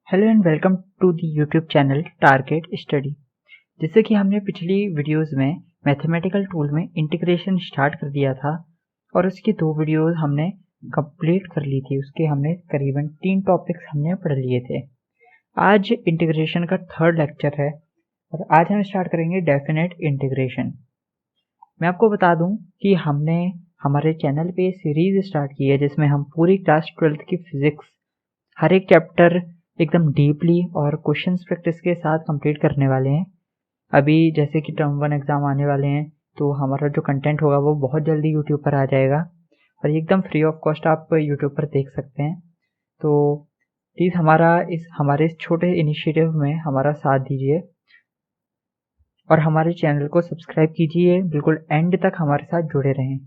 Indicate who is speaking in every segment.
Speaker 1: Hello and welcome to the YouTube channel target study. जैसे कि हमने पिछली वीडियोस में मैथमेटिकल टूल में इंटीग्रेशन स्टार्ट कर दिया था और उसकी 2 वीडियोस हमने कंप्लीट कर ली थी। उसके हमने करीबन 3 टॉपिक्स हमने पढ़ लिए थे। आज इंटीग्रेशन का 3rd लेक्चर है और आज हम स्टार्ट करेंगे डेफिनेट इंटीग्रेशन। मैं आपको बता दूं कि हमने हमारे चैनल पे सीरीज स्टार्ट की है जिसमें हम पूरी क्लास 12th की फिजिक्स हर एक चैप्टर एकदम डीपली और क्वेश्चंस प्रैक्टिस के साथ कंप्लीट करने वाले हैं। अभी जैसे कि टर्म 1 एग्ज़ाम आने वाले हैं तो हमारा जो कंटेंट होगा वो बहुत जल्दी यूट्यूब पर आ जाएगा और एकदम फ्री ऑफ कॉस्ट आप यूट्यूब पर देख सकते हैं। तो प्लीज़ हमारे इस छोटे इनिशिएटिव में हमारा साथ दीजिए और हमारे चैनल को सब्सक्राइब कीजिए। बिल्कुल एंड तक हमारे साथ जुड़े रहें।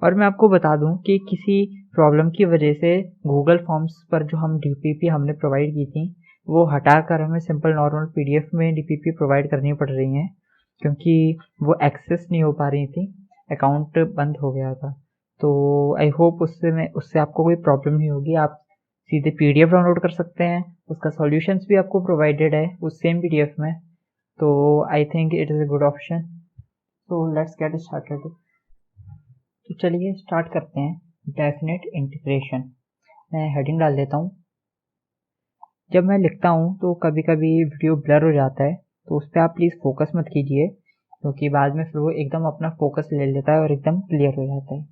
Speaker 1: और मैं आपको बता दूं कि किसी प्रॉब्लम की वजह से गूगल फॉर्म्स पर जो हम डीपीपी हमने प्रोवाइड की थी वो हटाकर हमें सिंपल नॉर्मल पीडीएफ में डीपीपी प्रोवाइड करनी पड़ रही हैं क्योंकि वो एक्सेस नहीं हो पा रही थी, अकाउंट बंद हो गया था। तो आई होप उससे आपको कोई प्रॉब्लम नहीं होगी। आप सीधे पीडीएफ डाउनलोड कर सकते हैं, उसका सॉल्यूशंस भी आपको प्रोवाइडेड है उस सेम पीडीएफ में। तो I think it is a good option. So let's get started. तो चलिए स्टार्ट करते हैं डेफिनेट इंटीग्रेशन। मैं हेडिंग डाल देता हूँ। जब मैं लिखता हूँ तो कभी कभी वीडियो ब्लर हो जाता है तो उस पर आप प्लीज़ फोकस मत कीजिए क्योंकि बाद में फिर वो एकदम अपना फोकस ले लेता है और एकदम क्लियर हो जाता है।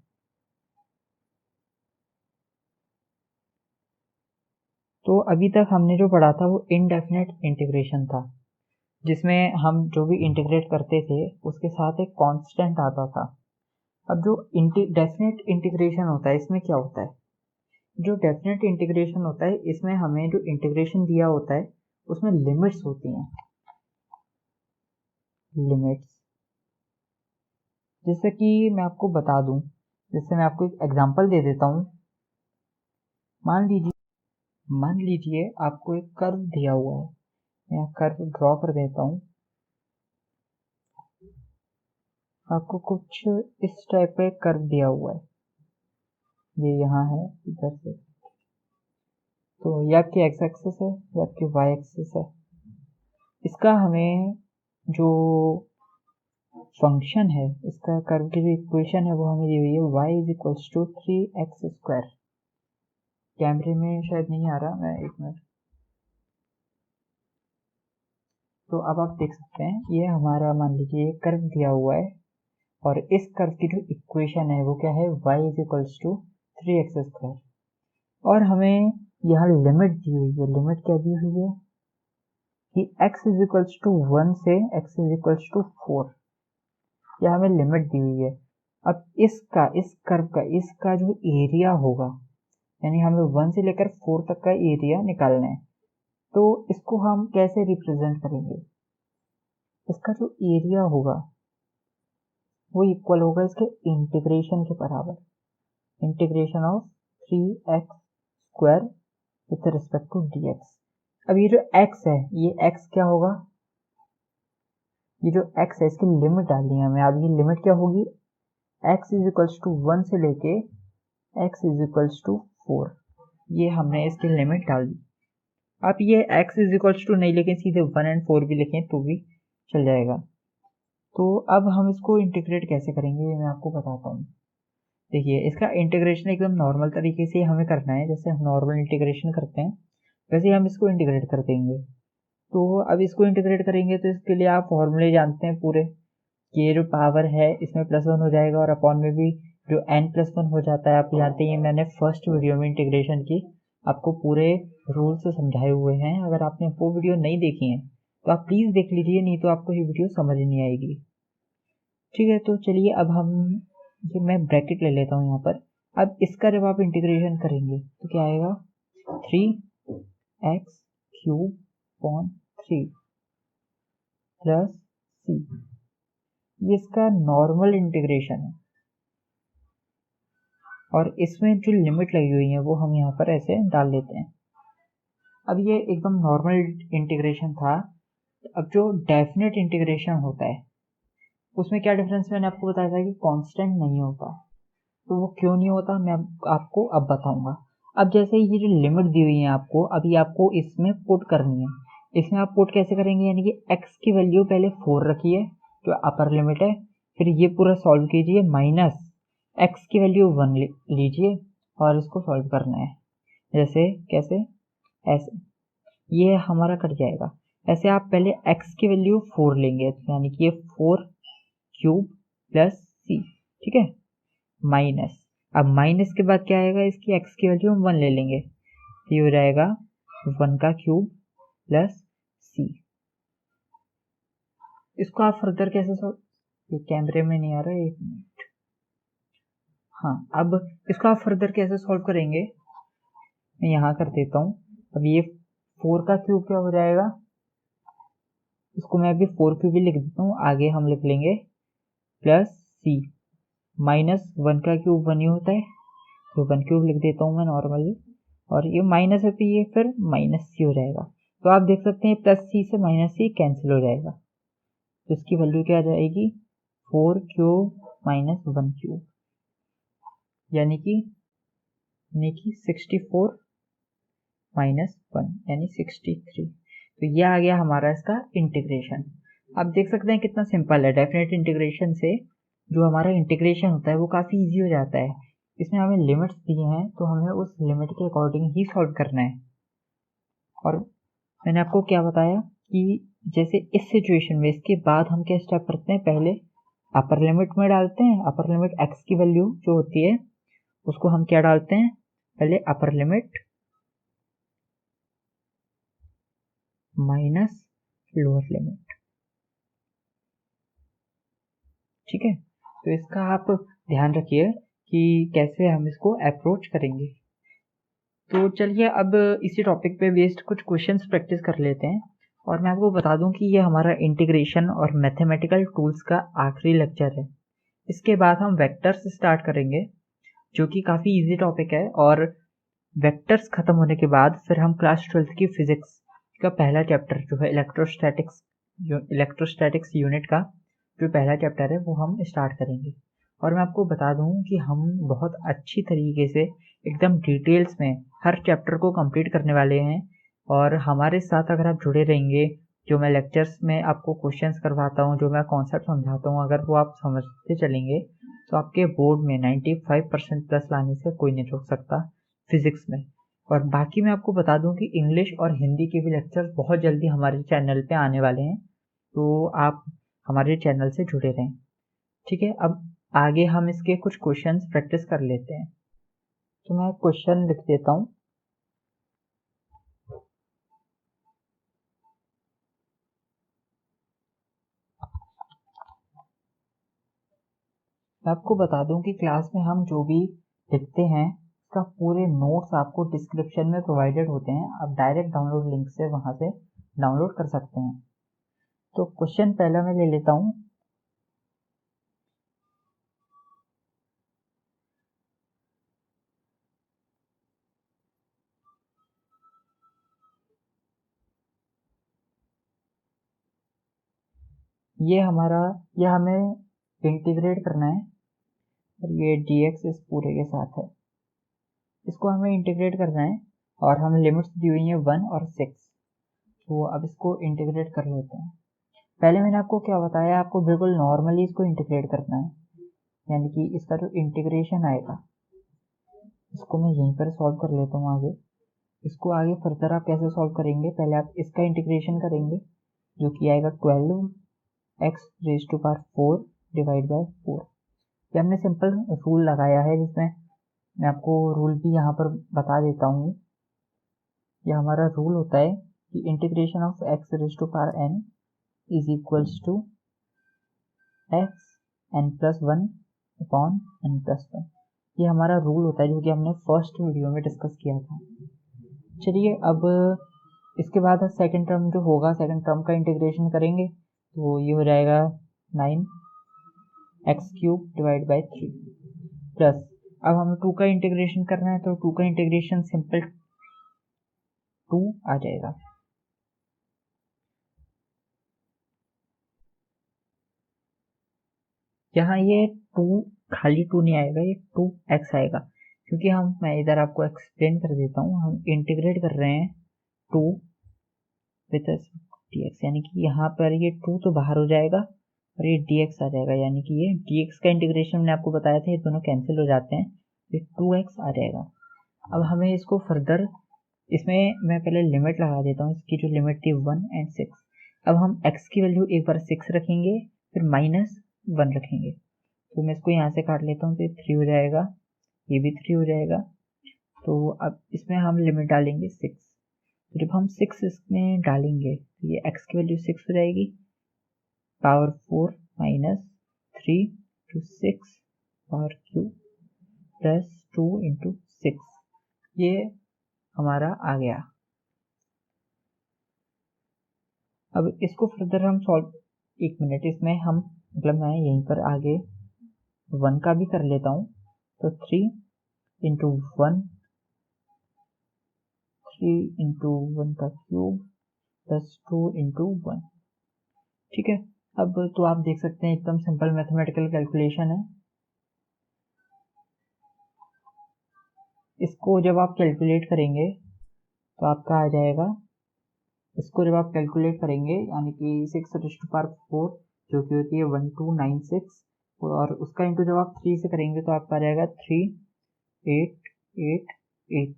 Speaker 1: तो अभी तक हमने जो पढ़ा था वो इनडेफिनेट इंटीग्रेशन था जिसमें हम जो भी इंटीग्रेट करते थे उसके साथ एक कांस्टेंट आता था। अब जो डेफिनेट इंटीग्रेशन होता है इसमें क्या होता है? जो डेफिनेट इंटीग्रेशन होता है इसमें हमें जो इंटीग्रेशन दिया होता है उसमें लिमिट्स होती हैं। लिमिट्स जैसे कि मैं आपको बता दूं, जैसे मैं आपको एक एग्जांपल दे देता हूं। मान लीजिए आपको एक कर्व दिया हुआ है। मैं कर्व ड्रॉ कर देता हूं। आपको कुछ इस टाइप का कर्व दिया हुआ है, ये यहाँ है इधर से। तो ये आपकी एक्स एक्सिस है, ये आपकी वाई एक्सिस है। इसका हमें जो फंक्शन है, इसका कर्व की जो इक्वेशन है वो हमें दी हुई है y is equals to 3x²। कैमरे में शायद नहीं आ रहा, मैं एक मिनट। तो अब आप देख सकते हैं ये हमारा मान लीजिए कर्व दिया हुआ है और इस कर्व की जो इक्वेशन है वो क्या है, y is equals to 3x²। और हमें यहाँ लिमिट दी हुई है। लिमिट क्या दी हुई है कि x इज इक्वल्स टू 1 से x इज इक्वल्स टू 4। यह हमें लिमिट दी हुई है। अब इस कर्व का इसका जो एरिया होगा, यानी हमें 1 से लेकर 4 तक का एरिया निकालना है। तो इसको हम कैसे रिप्रेजेंट करेंगे? इसका जो एरिया होगा वो इक्वल होगा इसके इंटीग्रेशन के बराबर, integration of 3x² with respect to dx। अब ये जो x है, ये x क्या होगा? ये जो x है इसकी लिमिट डालनी है हमें। अब ये लिमिट क्या होगी? x इज इक्वल्स टू 1 से लेके x इज इक्वल्स टू 4। ये हमने इसकी लिमिट डाल दी। आप ये x इज इक्वल्स टू नहीं लिखें, सीधे 1 एंड 4 भी लिखें तो भी चल जाएगा। तो अब हम इसको इंटीग्रेट कैसे करेंगे ये मैं आपको बताता हूँ। देखिए, इसका इंटीग्रेशन एकदम नॉर्मल तरीके से हमें करना है, जैसे हम नॉर्मल इंटीग्रेशन करते हैं वैसे ही हम इसको इंटीग्रेट कर देंगे। तो अब इसको इंटीग्रेट करेंगे तो इसके लिए आप फॉर्मूले जानते हैं पूरे, कि ये जो पावर है इसमें +1 हो जाएगा और अपॉन में भी जो n+1 हो जाता है। आप जानते हैं, मैंने फर्स्ट वीडियो में इंटीग्रेशन की आपको पूरे रूल्स समझाए हुए हैं। अगर आपने वो वीडियो नहीं देखी है तो आप प्लीज़ देख लीजिए, नहीं तो आपको ये वीडियो समझ नहीं आएगी। ठीक है, तो चलिए अब हम ये मैं ब्रैकेट ले लेता हूँ यहाँ पर। अब इसका जब आप इंटीग्रेशन करेंगे तो क्या आएगा, 3x³ प्लस c। ये इसका नॉर्मल इंटीग्रेशन है और इसमें जो लिमिट लगी हुई है वो हम यहाँ पर ऐसे डाल देते हैं। अब ये एकदम नॉर्मल इंटीग्रेशन था। अब जो डेफिनेट इंटीग्रेशन होता है उसमें क्या डिफरेंस, मैंने आपको बताया था कि कांस्टेंट नहीं होता। तो वो क्यों नहीं होता मैं आपको अब बताऊंगा। अब जैसे ये जो लिमिट दी हुई है आपको, अभी आपको इसमें पुट करनी है। इसमें आप पुट कैसे करेंगे, यानी कि x की वैल्यू पहले 4 रखिए जो अपर लिमिट है, फिर ये पूरा सॉल्व कीजिए, माइनस x की वैल्यू 1 लीजिए और इसको सॉल्व करना है। जैसे कैसे, ऐसे ये हमारा कट जाएगा। ऐसे आप पहले x की वैल्यू 4 लेंगे, यानी कि ये 4 क्यूब प्लस c, ठीक है, माइनस, अब माइनस के बाद क्या आएगा, इसकी x की वैल्यू हम 1 ले लेंगे, ये हो जाएगा 1 का क्यूब प्लस c। इसको आप फर्दर कैसे सॉल्व, ये कैमरे में नहीं आ रहा है, 1 मिनट, हाँ, अब इसको आप फर्दर कैसे सॉल्व करेंगे, मैं यहाँ कर देता हूँ। अब ये 4 का क्यूब क्या हो जाएगा, इसको मैं अभी 4 क्यूब भी लिख देता हूँ, आगे हम लिख लेंगे प्लस c, माइनस 1 का क्यूब 1 ही होता है, तो 1 क्यूब लिख देता हूँ मैं नॉर्मली, और ये माइनस है तो ये फिर माइनस सी हो जाएगा। तो आप देख सकते हैं प्लस सी से माइनस सी कैंसिल हो जाएगा, तो इसकी वैल्यू क्या आ जाएगी, 4 क्यूब माइनस 1 क्यूब, यानी कि 64 माइनस 1 यानी 63। तो ये आ गया हमारा इसका इंटीग्रेशन। आप देख सकते हैं कितना सिंपल है। डेफिनेट इंटीग्रेशन से जो हमारा इंटीग्रेशन होता है वो काफ़ी इजी हो जाता है। इसमें हमें लिमिट्स दिए हैं तो हमें उस लिमिट के अकॉर्डिंग ही सॉल्व करना है। और मैंने आपको क्या बताया कि जैसे इस सिचुएशन में इसके बाद हम क्या स्टेप करते हैं, पहले अपर लिमिट में डालते हैं, अपर लिमिट x की वैल्यू जो होती है उसको हम क्या डालते हैं, पहले upper limit minus lower limit, ठीक है। तो इसका आप ध्यान रखिए कि कैसे हम इसको अप्रोच करेंगे। तो चलिए अब इसी टॉपिक पे बेस्ड कुछ क्वेश्चंस प्रैक्टिस कर लेते हैं। और मैं आपको बता दूं कि ये हमारा इंटीग्रेशन और मैथमेटिकल टूल्स का आखिरी लेक्चर है। इसके बाद हम वेक्टर्स स्टार्ट करेंगे जो कि काफ़ी इजी टॉपिक है। और वेक्टर्स ख़त्म होने के बाद फिर हम क्लास 12th की फिजिक्स का पहला चैप्टर जो है इलेक्ट्रोस्टैटिक्स यूनिट का जो पहला चैप्टर है वो हम स्टार्ट करेंगे। और मैं आपको बता दूं कि हम बहुत अच्छी तरीके से एकदम डिटेल्स में हर चैप्टर को कंप्लीट करने वाले हैं। और हमारे साथ अगर आप जुड़े रहेंगे, जो मैं लेक्चर्स में आपको क्वेश्चंस करवाता हूँ, जो मैं कॉन्सेप्ट समझाता हूँ, अगर वो आप समझते चलेंगे तो आपके बोर्ड में 95% प्लस लाने से कोई नहीं रोक सकता फिजिक्स में। और बाकी मैं आपको बता दूं कि इंग्लिश और हिंदी के भी लेक्चर्स बहुत जल्दी हमारे चैनल पे आने वाले हैं, तो आप हमारे चैनल से जुड़े रहें, ठीक है। अब आगे हम इसके कुछ क्वेश्चंस प्रैक्टिस कर लेते हैं। तो मैं क्वेश्चन लिख देता हूँ। मैं आपको बता दूं कि क्लास में हम जो भी लिखते हैं उसका पूरे नोट्स आपको डिस्क्रिप्शन में प्रोवाइडेड होते हैं, आप डायरेक्ट डाउनलोड लिंक से वहाँ से डाउनलोड कर सकते हैं। तो क्वेश्चन पहला मैं ले लेता हूँ। ये हमें इंटीग्रेट करना है और ये dx इस पूरे के साथ है, इसको हमें इंटीग्रेट करना है। और हमें लिमिट्स दी हुई हैं 1 और 6, तो अब इसको इंटीग्रेट कर लेते हैं। पहले मैंने आपको क्या बताया, आपको बिल्कुल नॉर्मली इसको इंटीग्रेट करना है, यानी कि इसका जो इंटीग्रेशन आएगा इसको मैं यहीं पर सॉल्व कर लेता हूँ आगे। इसको आगे फर्दर आप कैसे सॉल्व करेंगे, पहले आप इसका इंटीग्रेशन करेंगे जो कि आएगा 12x raise to power 4 divide by 4। ये हमने सिंपल रूल लगाया है, जिसमें मैं आपको रूल भी यहाँ पर बता देता हूँ। यह हमारा रूल होता है कि integration of x raise to power n is equals to x n plus 1 upon n plus 1। ये हमारा रूल होता है जो कि हमने फर्स्ट वीडियो में डिस्कस किया था। चलिए अब इसके बाद सेकंड टर्म जो होगा, सेकंड टर्म का इंटीग्रेशन करेंगे तो ये हो जाएगा 9x cube divide by 3 plus, अब हमें 2 का इंटीग्रेशन करना है तो 2 का इंटीग्रेशन सिंपल 2 आ जाएगा। यहाँ ये 2 खाली 2 नहीं आएगा, ये 2x आएगा क्योंकि मैं इधर आपको एक्सप्लेन कर देता हूँ, हम इंटीग्रेट कर रहे हैं 2 विथ dx, यानी कि यहाँ पर ये 2 तो बाहर हो जाएगा और ये dx आ जाएगा, यानी कि ये dx का इंटीग्रेशन मैंने आपको बताया था, ये दोनों कैंसिल हो जाते हैं, ये 2x आ जाएगा। अब हमें इसको फर्दर, इसमें मैं पहले लिमिट लगा देता हूँ, इसकी जो लिमिट थी 1 और 6। अब हम x की वैल्यू एक बार 6 रखेंगे, फिर -1 रखेंगे, तो मैं इसको यहाँ से काट लेता हूँ, तो ये 3 हो जाएगा, ये भी 3 हो जाएगा। तो अब इसमें हम लिमिट डालेंगे 6, तो जब हम 6 इसमें डालेंगे तो ये x की वैल्यू 6 हो जाएगी, power 4 -3 to 6 power cube plus 2 into 6, ये हमारा आ गया। अब इसको फर्दर हम सॉल्व, एक मिनट, इसमें हम मतलब मैं यहीं पर आगे 1 का भी कर लेता हूँ, तो 3 into 1 3 into 1 का क्यूब प्लस 2 into 1, ठीक है। अब तो आप देख सकते हैं एकदम सिंपल मैथमेटिकल कैलकुलेशन है। इसको जब आप कैलकुलेट करेंगे तो आपका आ जाएगा, इसको जब आप कैलकुलेट करेंगे यानी कि 6⁴ जो कि होती है 1296, और उसका इंटू जब आप 3 से करेंगे तो आपका आ जाएगा 3888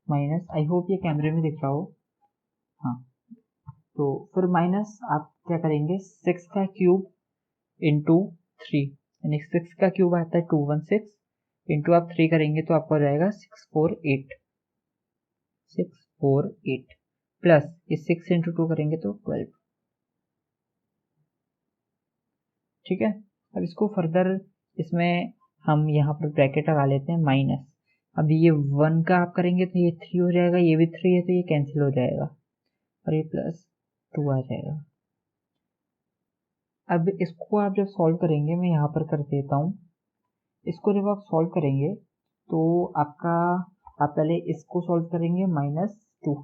Speaker 1: माइनस, आई होप ये कैमरे में दिख रहा हो, हाँ। तो फिर माइनस आप क्या करेंगे, 6 का क्यूब इंटू 3, यानी 6 का क्यूब आता है 216, इंटू आप 3 करेंगे तो आपको आ जाएगा 648 प्लस इस 6 इंटू 2 करेंगे तो 12, ठीक है। अब इसको फर्दर इसमें हम यहाँ पर ब्रैकेट लगा लेते हैं माइनस, अब ये 1 का आप करेंगे तो ये 3 हो जाएगा, ये भी 3 है तो ये कैंसिल हो जाएगा और ये प्लस 2 आ जाएगा। अब इसको आप जब सॉल्व करेंगे, मैं यहाँ पर कर देता हूँ, इसको जब आप सॉल्व करेंगे तो आपका, आप पहले इसको सॉल्व करेंगे -2,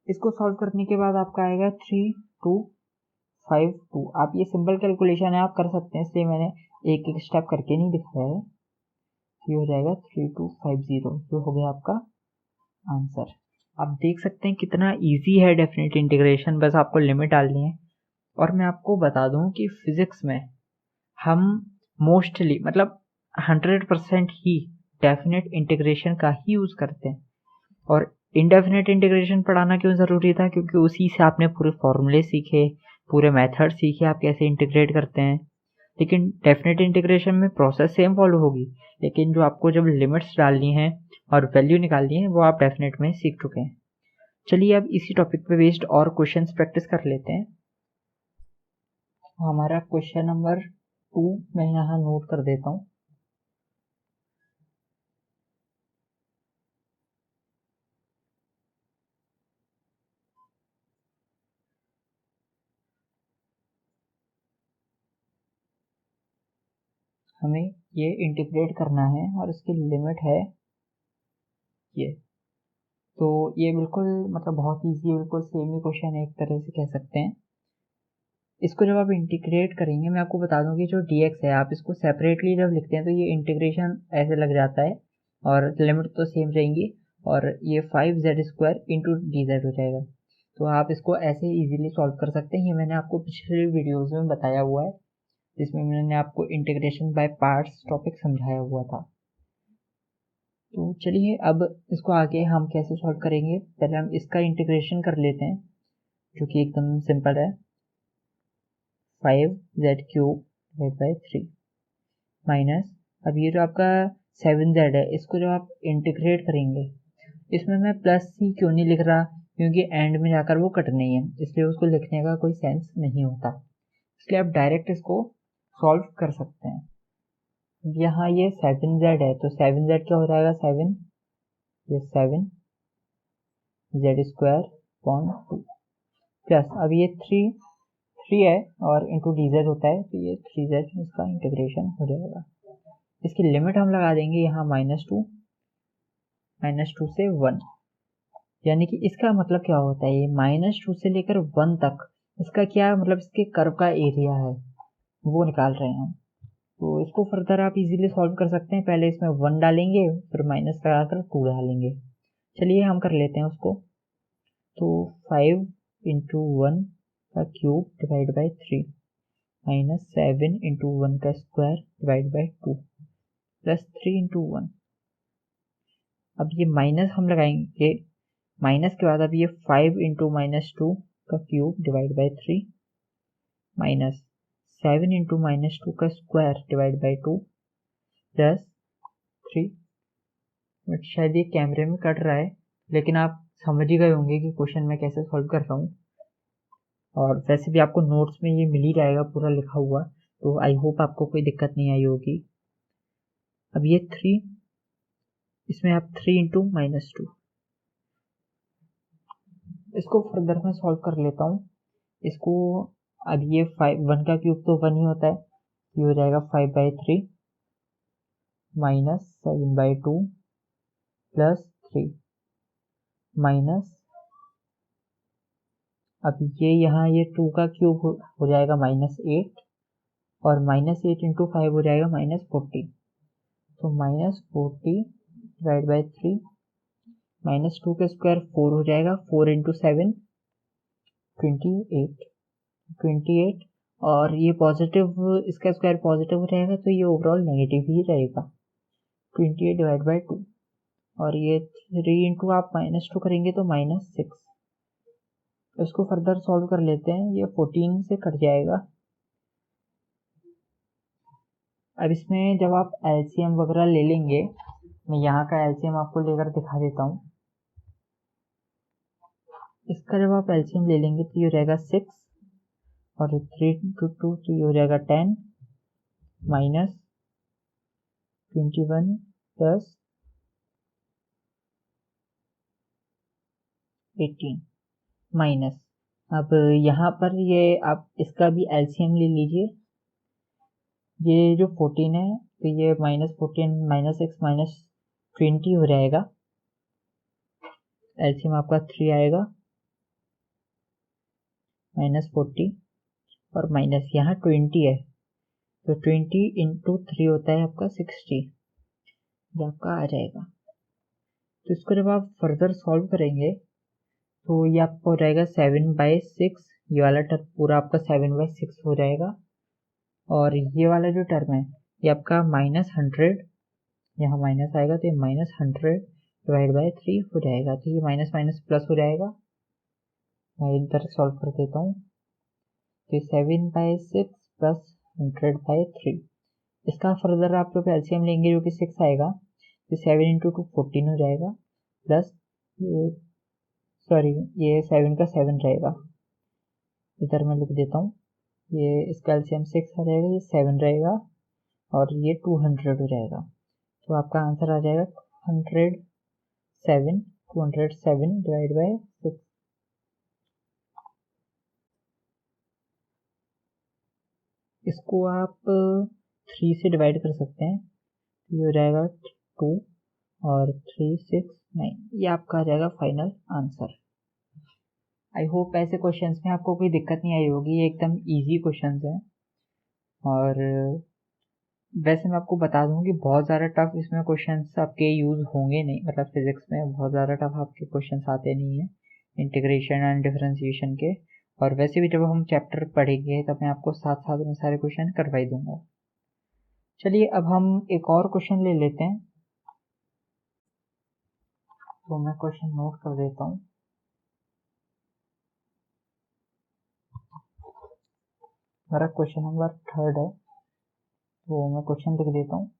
Speaker 1: इसको सॉल्व करने के बाद आपका आएगा 3252। आप ये सिंपल कैलकुलेशन है, आप कर सकते हैं, इसलिए मैंने एक एक स्टेप करके नहीं दिखाया है। ये हो जाएगा 3250, ये हो गया आपका आंसर। आप देख सकते हैं कितना इजी है डेफिनेट इंटीग्रेशन, बस आपको लिमिट डालनी है। और मैं आपको बता दूं कि फिजिक्स में हम मोस्टली मतलब 100% ही डेफिनेट इंटीग्रेशन का ही यूज़ करते हैं। और इनडेफिनेट इंटीग्रेशन पढ़ाना क्यों ज़रूरी था, क्योंकि उसी से आपने पूरे फॉर्मूले सीखे, पूरे मेथड सीखे, आप कैसे इंटीग्रेट करते हैं। लेकिन डेफिनेट इंटीग्रेशन में प्रोसेस सेम फॉलो होगी, लेकिन जो आपको जब लिमिट्स डालनी है और वैल्यू निकालनी है वो आप डेफिनेट में सीख चुके हैं। चलिए अब इसी टॉपिक पे बेस्ड और क्वेश्चंस प्रैक्टिस कर लेते हैं। हमारा क्वेश्चन नंबर 2 मैं यहाँ नोट कर देता हूँ। हमें ये इंटीग्रेट करना है और इसकी लिमिट है ये, तो ये बिल्कुल मतलब बहुत ईजी, बिल्कुल सेम ही क्वेश्चन है एक तरह से कह सकते हैं। इसको जब आप इंटीग्रेट करेंगे, मैं आपको बता दूं कि जो dx है, आप इसको सेपरेटली जब लिखते हैं तो ये इंटीग्रेशन ऐसे लग जाता है और लिमिट तो सेम रहेंगी, और ये 5z² इंटू dz हो जाएगा। तो आप इसको ऐसे इजीली सॉल्व कर सकते हैं, ये मैंने आपको पिछले वीडियोज़ में बताया हुआ है, जिसमें मैंने आपको इंटीग्रेशन बाय पार्ट्स टॉपिक समझाया हुआ था। तो चलिए अब इसको आगे हम कैसे सॉल्व करेंगे, पहले हम इसका इंटीग्रेशन कर लेते हैं जो कि एकदम सिंपल है, 5z³ माइनस, अब ये जो आपका 7z है, इसको जब आप इंटीग्रेट करेंगे, इसमें मैं प्लस सी क्यों नहीं लिख रहा, क्योंकि एंड में जाकर वो कटनी है, इसलिए उसको लिखने का कोई सेंस नहीं होता, इसलिए आप डायरेक्ट इसको सॉल्व कर सकते हैं। यहाँ ये 7z है, तो 7z क्या हो जाएगा, 7, ये 7z² प्लस, अब ये 3 है और इंटू dz होता है, तो ये 3z, इसका इंटीग्रेशन हो जाएगा। इसकी लिमिट हम लगा देंगे यहाँ -2 से 1, यानी कि इसका मतलब क्या होता है, ये -2 से लेकर 1 तक इसका क्या मतलब, इसके कर्व का एरिया है वो निकाल रहे हैं हम। तो इसको फर्दर आप इजीली सॉल्व कर सकते हैं। पहले इसमें 1 डालेंगे, फिर माइनस लगाकर 2 डालेंगे। चलिए हम कर लेते हैं उसको। तो 5 इंटू 1 का cube divide by 3 minus 7 into 1 का square divide by 2 plus 3 into 1। अब ये माइनस हम लगाएंगे, माइनस के बाद अब ये 5 इंटू माइनस 2 का cube divide by 3 minus 7 into minus 2 का square divide by 2 plus 3। But शायद ये कैमरे में कट रहा है, लेकिन आप समझ ही गए होंगे कि क्वेश्चन मैं कैसे सॉल्व कर रहा हूँ। और वैसे भी आपको नोट्स में ये मिल ही जाएगा पूरा लिखा हुआ, तो आई होप आपको कोई दिक्कत नहीं आई होगी। अब ये 3, इसमें आप 3 इंटू माइनस 2, इसको फर्दर मैं सॉल्व कर लेता हूँ इसको। अब ये 1 का क्यूब तो 1 ही होता है, ये हो जाएगा 5/3 माइनस 7/2 प्लस 3 माइनस, अब ये यहाँ ये 2 का क्यूब हो जाएगा -8 और -8 इंटू 5 हो जाएगा -40। तो -40 डिवाइड बाई 3 -2 का स्क्वायर 4 हो जाएगा, 4 इंटू 7 28 और ये पॉजिटिव, इसका स्क्वायर पॉजिटिव हो जाएगा तो ये ओवरऑल नेगेटिव ही रहेगा। 28 डिवाइड बाई 2 और ये 3 इंटू आप -2 करेंगे तो -6। इसको फर्दर सॉल्व कर लेते हैं, ये 14 से कट जाएगा। अब इसमें जब आप एलसीएम वगैरह ले लेंगे, मैं यहाँ का एलसीएम आपको लेकर दिखा देता हूँ। इसका जब आप एलसीएम ले लेंगे तो ये हो जाएगा 6 और 3 इंटू 2 तो ये हो जाएगा 10 माइनस 21 प्लस 18 माइनस, अब यहाँ पर ये आप इसका भी एलसीएम ले लीजिए। ये जो 14 है तो ये -14 -6 -20 हो जाएगा। एलसीएम आपका 3 आएगा -40 और माइनस यहाँ 20 है तो 20 इंटू 3 होता है आपका 60, ये आपका आ जाएगा। तो इसको जब आप फर्दर सॉल्व करेंगे तो ये आपका हो जाएगा 7/6, ये वाला टर्म पूरा आपका 7/6 हो जाएगा और ये वाला जो टर्म है ये आपका -100, यहाँ माइनस आएगा तो ये -100 डिवाइड बाई 3 हो जाएगा। तो ये माइनस माइनस प्लस हो जाएगा। मैं इधर सॉल्व कर देता हूँ, तो 7/6 प्लस 100/3। इसका फर्दर आप लोग एलसीएम लेंगे जो कि 6 आएगा, तो 7 इंटू 2 14 हो जाएगा प्लस ये 7 का 7 रहेगा, इधर मैं लिख देता हूँ। ये इसका एलसीएम 6 आ जाएगा, ये 7 रहेगा और ये 200 हो जाएगा। तो आपका आंसर आ जाएगा 207 डिवाइड बाई 6। इसको आप 3 से डिवाइड कर सकते हैं, ये हो जाएगा 2 और 3 6 9, ये आपका आ जाएगा फाइनल आंसर। आई होप ऐसे क्वेश्चंस में आपको कोई दिक्कत नहीं आई होगी, ये एकदम इजी क्वेश्चंस हैं। और वैसे मैं आपको बता दूं कि बहुत ज़्यादा टफ इसमें क्वेश्चंस आपके यूज़ होंगे नहीं, मतलब फिजिक्स में बहुत ज़्यादा टफ आपके क्वेश्चंस आते नहीं हैं इंटीग्रेशन एंड डिफरेंशिएशन के। और वैसे भी जब हम चैप्टर पढ़ेंगे तब मैं आपको साथ साथ में सारे क्वेश्चन करवाई दूंगा। चलिए अब हम एक और क्वेश्चन ले लेते हैं, तो मैं क्वेश्चन नोट कर देता हूँ। मेरा क्वेश्चन नंबर 3 है, तो मैं क्वेश्चन लिख देता हूँ।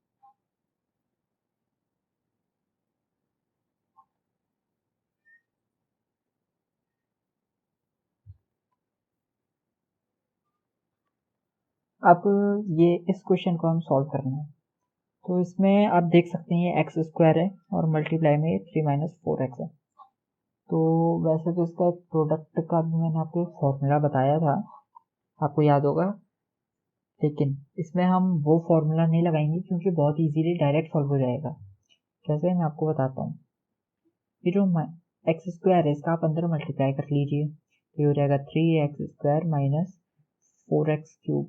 Speaker 1: अब ये इस क्वेश्चन को हम सॉल्व करना है, तो इसमें आप देख सकते हैं ये x² है और मल्टीप्लाई में ये 3 - 4x है। तो वैसे तो इसका एक प्रोडक्ट का भी मैंने आपको फॉर्मूला बताया था, आपको याद होगा, लेकिन इसमें हम वो फॉर्मूला नहीं लगाएंगे क्योंकि बहुत इजीली डायरेक्ट सॉल्व हो जाएगा। कैसे, मैं आपको बताता हूँ। ये जो x² है इसका आप अंदर मल्टीप्लाई कर लीजिए, तो ये हो जाएगा 3x² - 4x³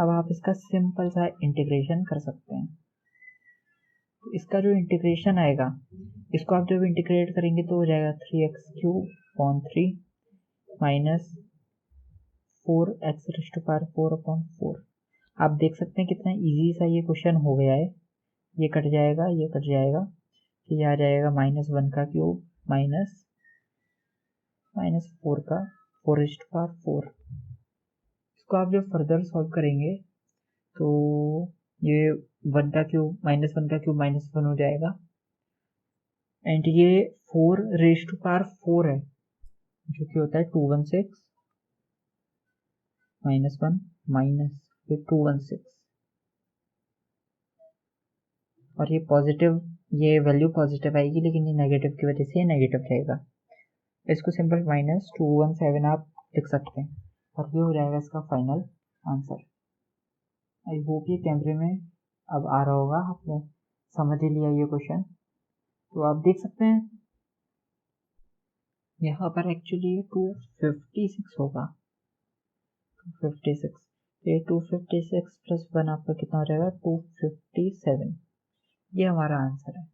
Speaker 1: अब आप इसका सिंपल सा इंटीग्रेशन कर सकते हैं। तो इसका जो इंटीग्रेशन आएगा, इसको आप जब इंटीग्रेट करेंगे तो हो जाएगा 3x³ माइनस 4x⁴/4/4। आप देख सकते हैं कितना इजी सा ये क्वेश्चन हो गया है। ये कट जाएगा, ये कट जाएगा, तो ये आ जाएगा -1³ माइनस 4/4। इसको आप जब फर्दर सॉल्व करेंगे तो ये 1³ -1³ -1 हो जाएगा, एंड ये 4⁴ है, जो कि होता है 216 -1 माइनस 216, और ये पॉजिटिव, ये वैल्यू पॉजिटिव आएगी, लेकिन ये नेगेटिव की वजह से ये नेगेटिव रहेगा। इसको सिंपल -217 आप लिख सकते हैं, और ये हो जाएगा इसका फाइनल आंसर। आई होप ये कैमरे में अब आ रहा होगा, आपने समझ ही लिया ये क्वेश्चन। तो आप देख सकते हैं यहाँ पर एक्चुअली 256 होगा, 256, ये 256 प्लस 1 आपका कितना हो जाएगा 257। ये हमारा आंसर है।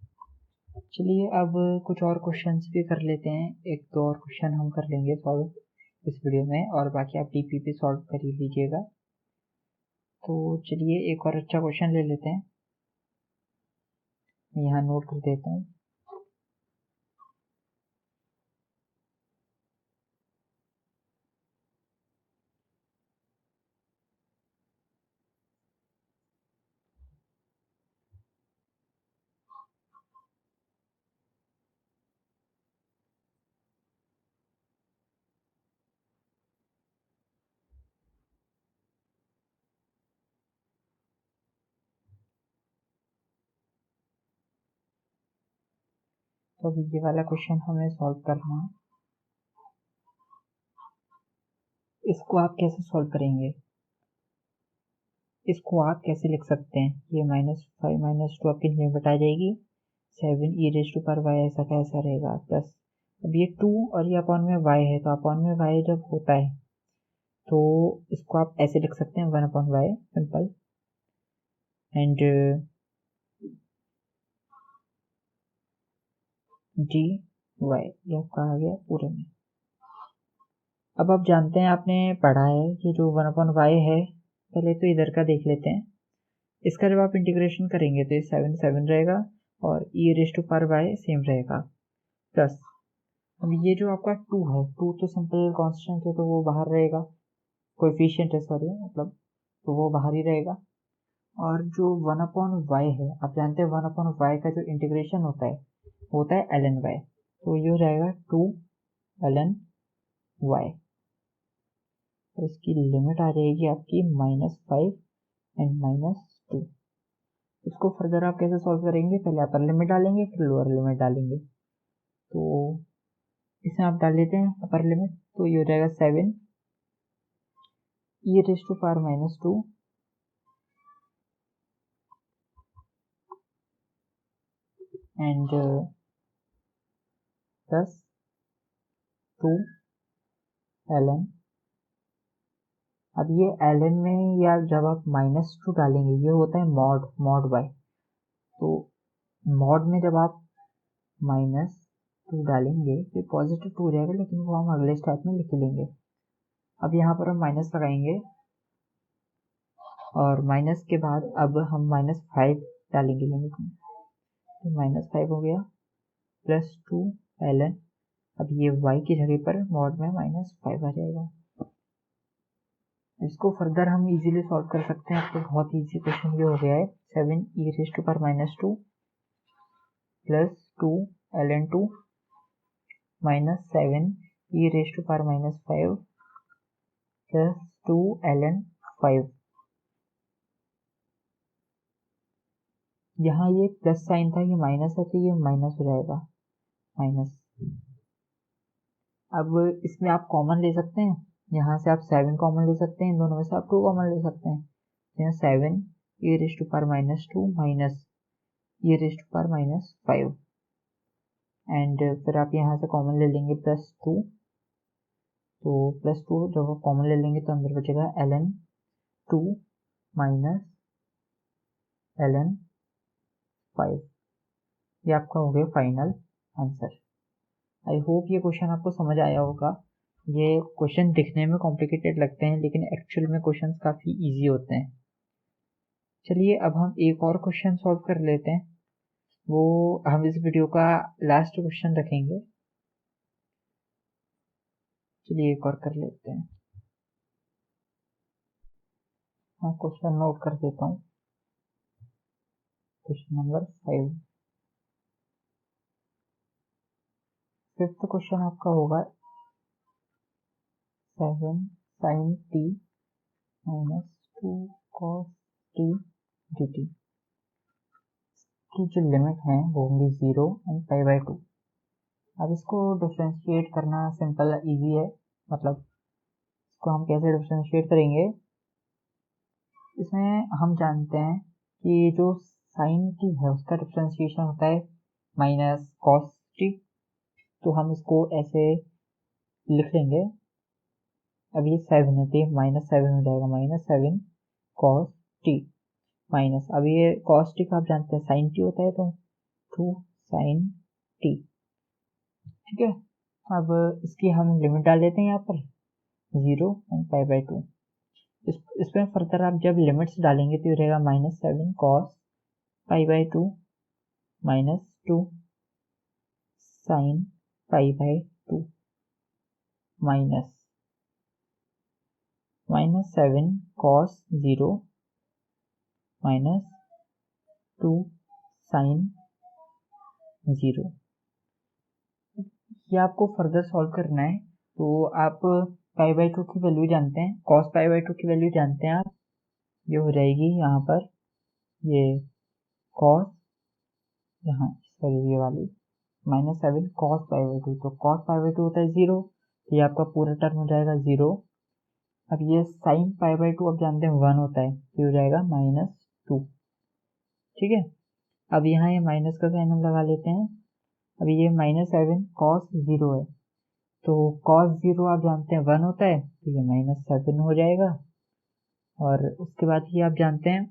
Speaker 1: चलिए अब कुछ और क्वेश्चंस भी कर लेते हैं, एक दो और क्वेश्चन हम कर लेंगे सॉल्व इस वीडियो में, और बाकी आप डीपी पे सॉल्व कर ही लीजिएगा। तो चलिए एक और अच्छा क्वेश्चन ले लेते हैं, मैं यहाँ नोट कर देता हूँ। तो अभी ये वाला क्वेश्चन हमें सॉल्व करना है। इसको आप कैसे सॉल्व करेंगे, इसको आप कैसे लिख सकते हैं, ये -5 -2 आपकी लिमिट आ जाएगी, 7e⁴y ऐसा का ऐसा रहेगा, प्लस अब ये 2 और ये अपॉन में y है, तो अपॉन में y जब होता है तो इसको आप ऐसे लिख सकते हैं 1/y सिंपल, एंड dy ये आपका आ गया पूरे में। अब आप जानते हैं, आपने पढ़ा है कि जो 1/y है, पहले तो इधर का देख लेते हैं। इसका जब आप इंटीग्रेशन करेंगे तो ये 7 रहेगा, और e⁴y सेम रहेगा, प्लस अब ये जो आपका 2 है, 2 तो सिंपल कांस्टेंट है तो वो बाहर रहेगा, कोएफिशिएंट है सॉरी, मतलब तो वो बाहर ही रहेगा। और जो 1/y है, आप जानते हैं 1/y का जो इंटीग्रेशन होता है ln y, तो ये हो जाएगा 2 ln y, और इसकी लिमिट आ जाएगी आपकी -5 एंड -2। इसको फर्दर आप कैसे सॉल्व करेंगे, पहले अपर लिमिट डालेंगे फिर लोअर लिमिट डालेंगे। तो इसमें आप डाल लेते हैं अपर लिमिट, तो ये हो जाएगा 7 e⁻² एंड प्लस 2 ln। अब ये ln में, या जब आप -2 डालेंगे, ये होता है मॉड y, तो मॉड में जब आप -2 डालेंगे फिर पॉजिटिव 2 हो जाएगा, लेकिन वो हम अगले स्टेप में लिख लेंगे। अब यहाँ पर हम माइनस लगाएंगे, और माइनस के बाद अब हम -5 डालेंगे लिमिट में, तो -5 हो गया, प्लस 2 ln। अब ये y की जगह पर मॉड में -5 आ जाएगा। इसको फर्दर हम इजीली सॉल्व कर सकते हैं, आपको बहुत इजी क्वेश्चन ये हो गया है। 7e⁻² plus 2 ln 2 minus 7e⁻5 plus 2 ln 5। यहाँ ये प्लस साइन था, ये माइनस है, तो ये माइनस हो जाएगा माइनस। अब इसमें आप कॉमन ले सकते हैं, यहाँ से आप 7 कॉमन ले सकते हैं, इन दोनों में से आप 2 कॉमन ले सकते हैं। यहाँ 7e⁻² माइनस e⁻5, एंड फिर आप यहाँ से कॉमन ले लेंगे +2, तो +2 जब आप कॉमन ले लेंगे तो अंदर बचेगा ln 2 माइनस ln 5। ये आपका हो गया फाइनल आंसर। आई होप ये क्वेश्चन आपको समझ आया होगा। ये क्वेश्चन दिखने में कॉम्प्लिकेटेड लगते हैं लेकिन एक्चुअल में क्वेश्चन काफ़ी इजी होते हैं। चलिए अब हम एक और क्वेश्चन सॉल्व कर लेते हैं, वो हम इस वीडियो का लास्ट क्वेश्चन रखेंगे। चलिए एक और कर लेते हैं। हाँ, क्वेश्चन नोट कर देता हूँ। Question number 5। फिफ्थ क्वेश्चन आपका होगा 7 sin t minus 2 cos t dt की जो लिमिट है वो होंगी 0 एंड π/2। अब इसको डिफ्रेंशिएट करना सिंपल इजी है। मतलब इसको हम कैसे डिफ्रेंशिएट करेंगे, इसमें हम जानते हैं कि जो साइन टी है उसका डिफ्रेंशिएशन होता है माइनस कॉस टी। तो हम इसको ऐसे लिख लेंगे। अब ये 7 है तो ये -7 हो जाएगा, -7 कॉस टी माइनस, अब ये कॉस टी का आप जानते हैं साइन टी होता है तो 2 साइन टी। ठीक है, अब इसकी हम लिमिट डाल देते हैं यहाँ पर 0 एंड π/2। इसमें फर्दर आप जब लिमिट्स डालेंगे तो ये रहेगा -7 cos π/2 minus 2 sine π/2 minus -7 cos 0 minus 2 sine 0। ये आपको फर्दर सॉल्व करना है। तो आप π/2 की वैल्यू जानते हैं, cos π/2 की वैल्यू जानते हैं आप। ये हो जाएगी यहाँ पर ये cos, यहाँ सॉरी ये वाली -7 cos π/2, तो cos π/2 होता है 0, तो ये आपका पूरा टर्म हो जाएगा 0। अब ये sin π/2 आप जानते हैं 1 होता है, तो हो जाएगा -2। ठीक है, अब यहाँ ये माइनस का साइन हम लगा लेते हैं। अब ये -7 cos 0 है, तो cos 0 आप जानते हैं 1 होता है, तो ये -7 हो जाएगा। और उसके बाद ये आप जानते हैं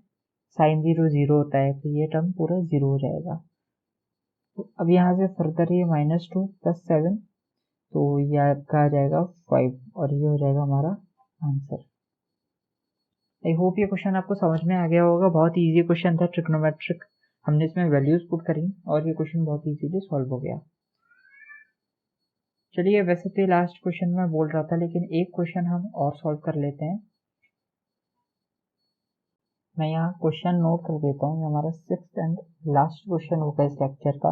Speaker 1: sin 0 0 होता है, तो ये टर्म पूरा 0 हो जाएगा। तो अब यहाँ से फर्दर ये -2 + 7, तो ये आपका आ जाएगा 5 और ये हो जाएगा हमारा आंसर। आई होप ये क्वेश्चन आपको समझ में आ गया होगा। बहुत इजी क्वेश्चन था, ट्रिग्नोमेट्रिक। हमने इसमें वैल्यूज पुट करी और ये क्वेश्चन बहुत इजीली सॉल्व हो गया। चलिए, वैसे तो लास्ट क्वेश्चन में बोल रहा था लेकिन एक क्वेश्चन हम और सॉल्व कर लेते हैं। मैं यहाँ क्वेश्चन नोट कर देता हूँ। ये हमारा 6th एंड लास्ट क्वेश्चन होगा इस लेक्चर का।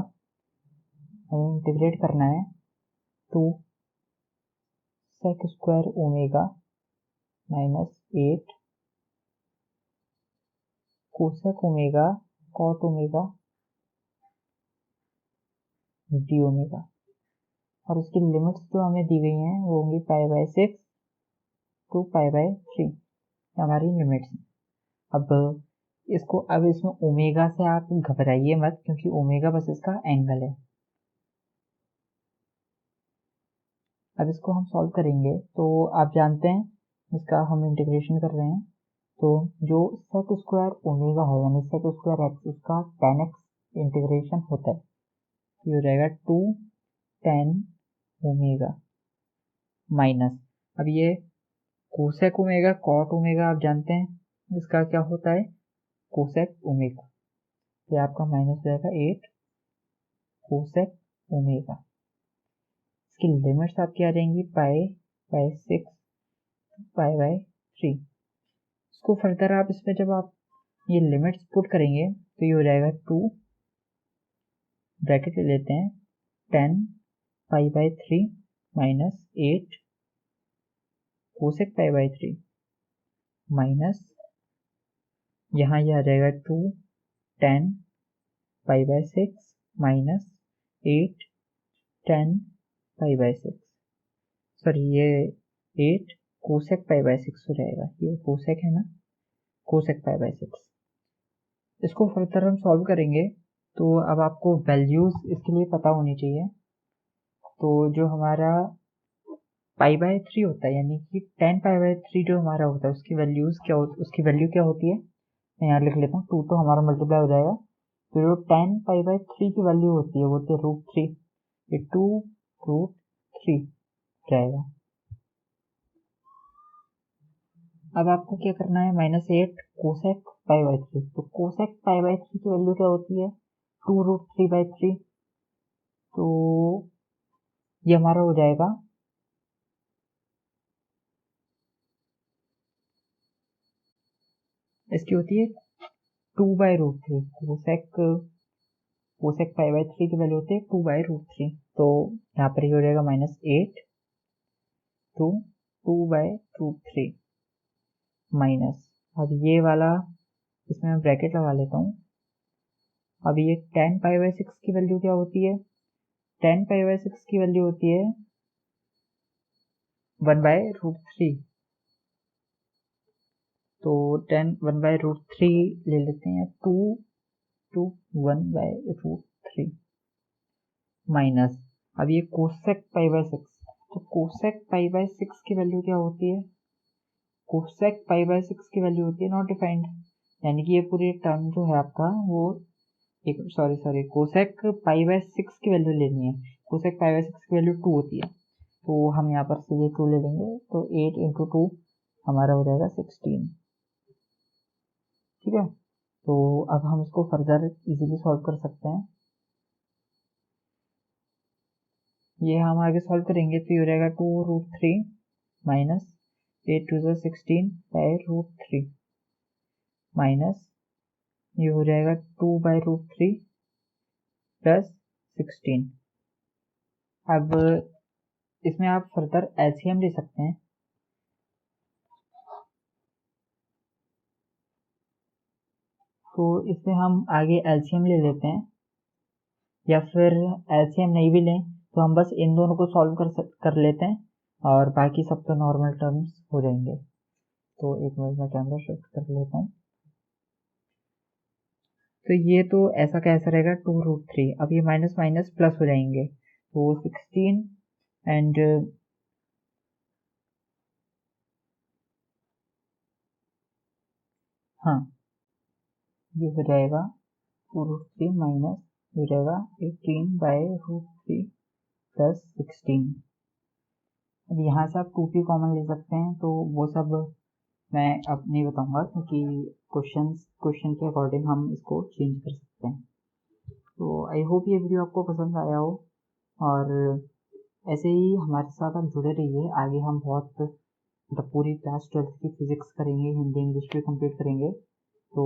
Speaker 1: हमें इंटीग्रेट करना है 2 sec² omega minus 8 cosec omega cot omega d omega, और उसकी लिमिट्स जो हमें दी गई हैं वो होंगी π/6 to π/3 हमारी लिमिट्स हैं। अब इसमें ओमेगा से आप घबराइए मत, क्योंकि ओमेगा बस इसका एंगल है। अब इसको हम सॉल्व करेंगे तो आप जानते हैं इसका हम इंटीग्रेशन कर रहे हैं, तो जो sec² ओमेगा है यानी sec² x, उसका tan x इंटीग्रेशन होता है, ये हो जाएगा 2 tan ओमेगा माइनस, अब ये कोसेक ओमेगा कॉट ओमेगा आप जानते हैं इसका क्या होता है कोसेक ओमेगा, ये आपका माइनस हो जाएगा 8 कोसेक ओमेगा। इसकी लिमिट्स आपकी आ जाएंगी π/6 π/3। इसको फर्दर आप इसमें जब आप ये लिमिट्स पुट करेंगे तो ये हो जाएगा 2 ब्रैकेट ले लेते हैं 10 π/3 माइनस 8 कोसेक π/3 माइनस, यहाँ ये आ जाएगा 2 10 π/6 माइनस 8 10 π/6, सॉरी ये 8 कोसेक π/6 हो जाएगा। ये कोसेक है ना, कोसेक π/6। इसको फर्दर हम सॉल्व करेंगे तो अब आपको वैल्यूज इसके लिए पता होनी चाहिए। तो जो हमारा π/3 होता है, यानी कि 10 π/3 जो हमारा होता है उसकी वैल्यू क्या होती है, मैं यहाँ लिख लेता हूँ। 2 तो हमारा मल्टीप्लाई हो जाएगा, तो जो 10 π/3 की वैल्यू होती है वो होती है √3, ये 2√3 जाएगा। अब आपको क्या करना है, -8 कोसेक π/3, तो कोसेक π/3 की वैल्यू क्या होती है, 2√3/3, तो ये हमारा हो जाएगा इसकी होती है 2/√3, कोसेक π/3 की वैल्यू होती है 2/√3, तो यहाँ पर ये हो जाएगा -8 to 2/√3 माइनस, अब ये वाला इसमें मैं ब्रैकेट लगा लेता हूँ। अब ये 10 π/6 की वैल्यू क्या होती है, 10 π/6 की वैल्यू होती है 1/√3, तो 1/√3 ले लेते हैं, 2 to 1/√3 माइनस, अब ये कोसेक π/6, तो कोसेक π/6 की वैल्यू क्या होती है, कोसेक π/6 की वैल्यू होती है नॉट डिफाइंड, यानी कि ये पूरी टर्म जो है आपका वो कोसेक π/6 की वैल्यू लेनी है, कोसेक π/6 की वैल्यू 2 होती है, तो हम यहाँ पर सीधे 2 ले लेंगे, तो 8 × 2 हमारा हो जाएगा 16, ठीक है। तो अब हम इसको फर्दर इजीली सॉल्व कर सकते हैं, ये हम आगे सॉल्व करेंगे, तो ये हो जाएगा 2√3 माइनस 8 2 16/√3 माइनस ये हो जाएगा 2/√3 प्लस 16। अब इसमें आप फर्दर एलसीएम ले सकते हैं, तो इसमें हम आगे एलसीएम ले लेते हैं, या फिर एलसीएम नहीं भी लें तो हम बस इन दोनों को सॉल्व कर लेते हैं और बाकी सब तो नॉर्मल टर्म्स हो जाएंगे। तो एक मिनट में कैमरा शिफ्ट कर लेता हूँ, तो ये तो ऐसा कैसा रहेगा 2√3, अब ये माइनस माइनस प्लस हो जाएंगे, तो 16 एंड हाँ ये हो जाएगा 2√3 माइनस हो जाएगा 18/√3 प्लस 16। अब यहाँ से आप 2p कॉमन ले सकते हैं, तो वो सब मैं अब नहीं बताऊंगा क्योंकि क्वेश्चन के अकॉर्डिंग हम इसको चेंज कर सकते हैं। तो आई होप ये वीडियो आपको पसंद आया हो, और ऐसे ही हमारे साथ आप जुड़े रहिए, आगे हम बहुत मतलब पूरी क्लास 12th की फिजिक्स करेंगे, हिंदी इंग्लिश भी कंप्लीट करेंगे, तो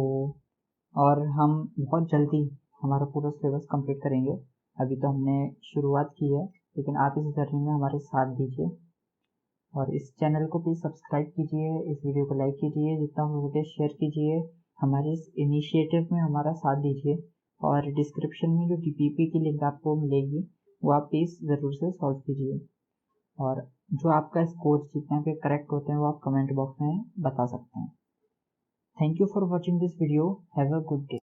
Speaker 1: और हम बहुत जल्दी हमारा पूरा सिलेबस कंप्लीट करेंगे। अभी तो हमने शुरुआत की है, लेकिन आप इस जर्नी में हमारे साथ दीजिए, और इस चैनल को प्लीज़ सब्सक्राइब कीजिए, इस वीडियो को लाइक कीजिए, जितना हो सके शेयर कीजिए, हमारे इस इनिशिएटिव में हमारा साथ दीजिए, और डिस्क्रिप्शन में जो DPP की लिंक आपको मिलेगी वो आप प्लीज़ ज़रूर से सॉल्व कीजिए, और जो आपका स्कोर जितने पे करेक्ट होते हैं वो आप कमेंट बॉक्स में बता सकते हैं। Thank you for watching this video, have a good day.